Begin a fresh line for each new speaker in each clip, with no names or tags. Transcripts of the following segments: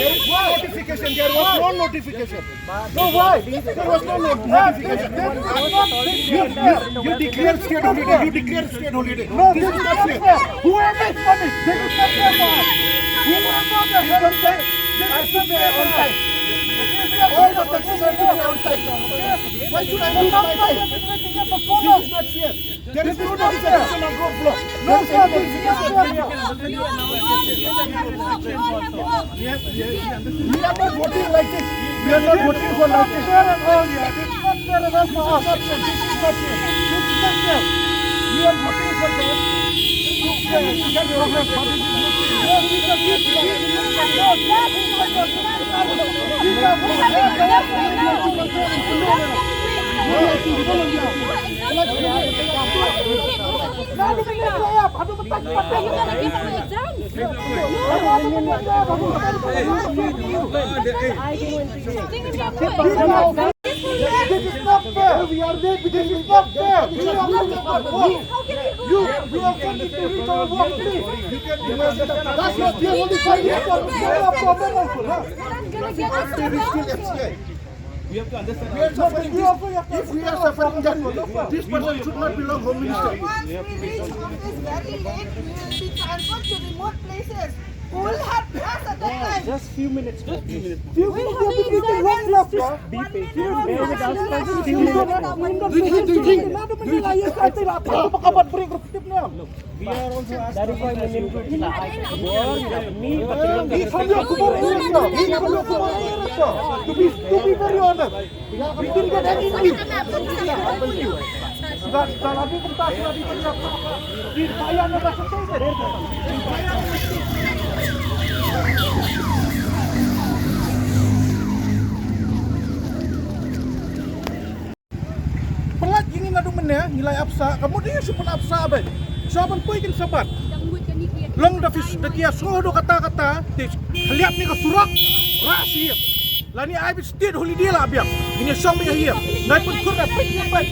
There is no notification. There was no notification. No, why? There was no notification. You declare state holiday. You declare state holiday. No, this is not fair. Whoever is coming, they will not pay for us. Whoever the hell on time, they will not pay on time. All the taxes are to be on time. Why should I lose my time? This is not fair. There is no notification on road block. No notification. We are not voting like this. We are not voting for like this. This is not fair enough for us. This is not fair. This is not fair. We are voting for them. This is not fair. We are there because this is not fair. We are we are going to reach our work, please. That's what we are only fighting for. We have a problem also. We have to understand. We are suffering. If we are suffering, then this person should not belong Home Minister.
Once we reach office very late, we will be transferred to remote places. Who will help us at that time?
Just few minutes. Just few minutes.
Few minutes.
Be patient. Bear with us. Few minutes. We are also asked. That is why we need to
to be very honest, we didn't get any leave. Pelat ini ngadu meneh nilai absa, kemudian supun absa abad. Saban poikin sabat. Long da fis da kia sodo kata-kata, lihat ni ke surok, rahasia. Lani ai bi state holiday lah biang. Ini song bi hiam. Nai pun kur da pet.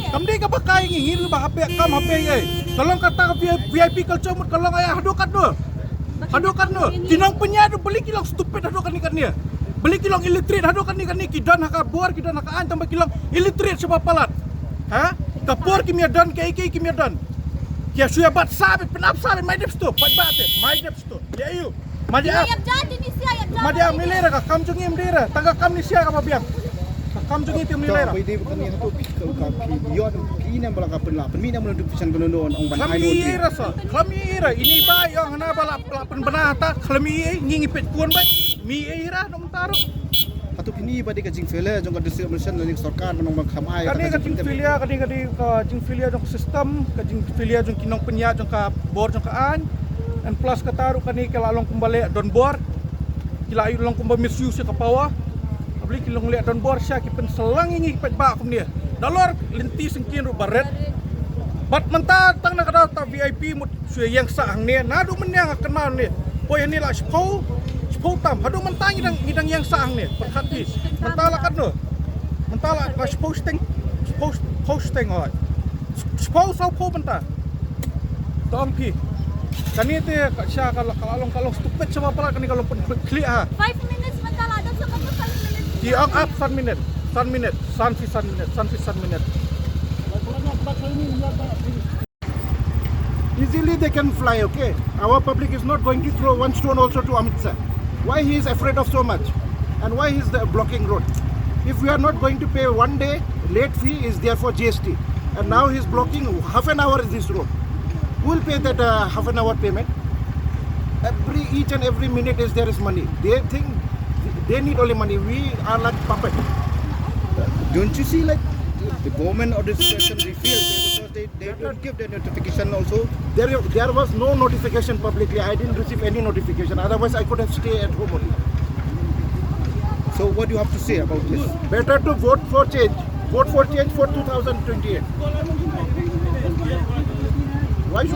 Kamdi ka pakai ngin ba HP kam HP ai. Tolong kata VIP culture mut tolong ayah hadukan tu. Hadukan tu. Tinong punya tu beli kilong stupid hadukan ikan dia. Beli kilong illiterate hadukan ikan ni kidan haka bor kidan haka an tambah kilong illiterate sebab palat. Ha? Kapor kimia dan KK kimia dan. Ya suya bat sabit penap sabit my depth tu. Paidbah tu. My depth tu. Ya you. Madia. Madia milera ka kam jungim dera. Tangga kam ni sia ka biang. Kam jungi tim milera.
Pwede ba kami hato pikal ka yon kini bala ka penla. Penmina mo notification kono non ong ban ai noti.
Klamira sa. Klamira ini ba yang hana bala pen benata klami ngingi pet kuon ba. Mi era dong taruh.
Hato kini ba di ka jing fele jong ka distribution ni sarkar manong bang khamai.
Kani ka jing filia kadi ka jing filia jong sistem, ka jing filia jong kinong penya jong ka bor jong ka an. And plus kataru kani kalalong kumbali don bor. Kila ayu long kumba misuse ka pawa. Abli kilong liat don bor siya kipen selang ingi paidbah kum dia. Dalor linti sengkin ru baret. Bat menta tang na kada ta VIP mut suya yang saang ni. Nadu menyang kenal ni. Poy ni lah spau tam. Hadu mentang ngidang yang saang ni. Perhati. Mentala kan no. Mentala lah posting oi. Spau sau po menta. Tongki. Kani te siya kalong stupid sama pala kani kalau klik ha.
5 minutes mentala ada sama 5 minutes.
Di up 1 minute. 1 minute. 1 minute. Easily they can fly, okay? Our public is not going to throw one stone also to Amit Shah. Why he is afraid of so much? And why he is blocking road? If we are not going to pay 1 day, late fee is there for GST. And now he is blocking half an hour is this road. Who will pay that half an hour payment? Each and every minute there is money. They think they need only money. We are like puppet.
Don't you see like the government or the situation reveal because they don't give the notification also.
There was no notification publicly. I didn't receive any notification. Otherwise, I could have stayed at home only.
So what do you have to say about this?
Better to vote for change. Vote for change for 2028.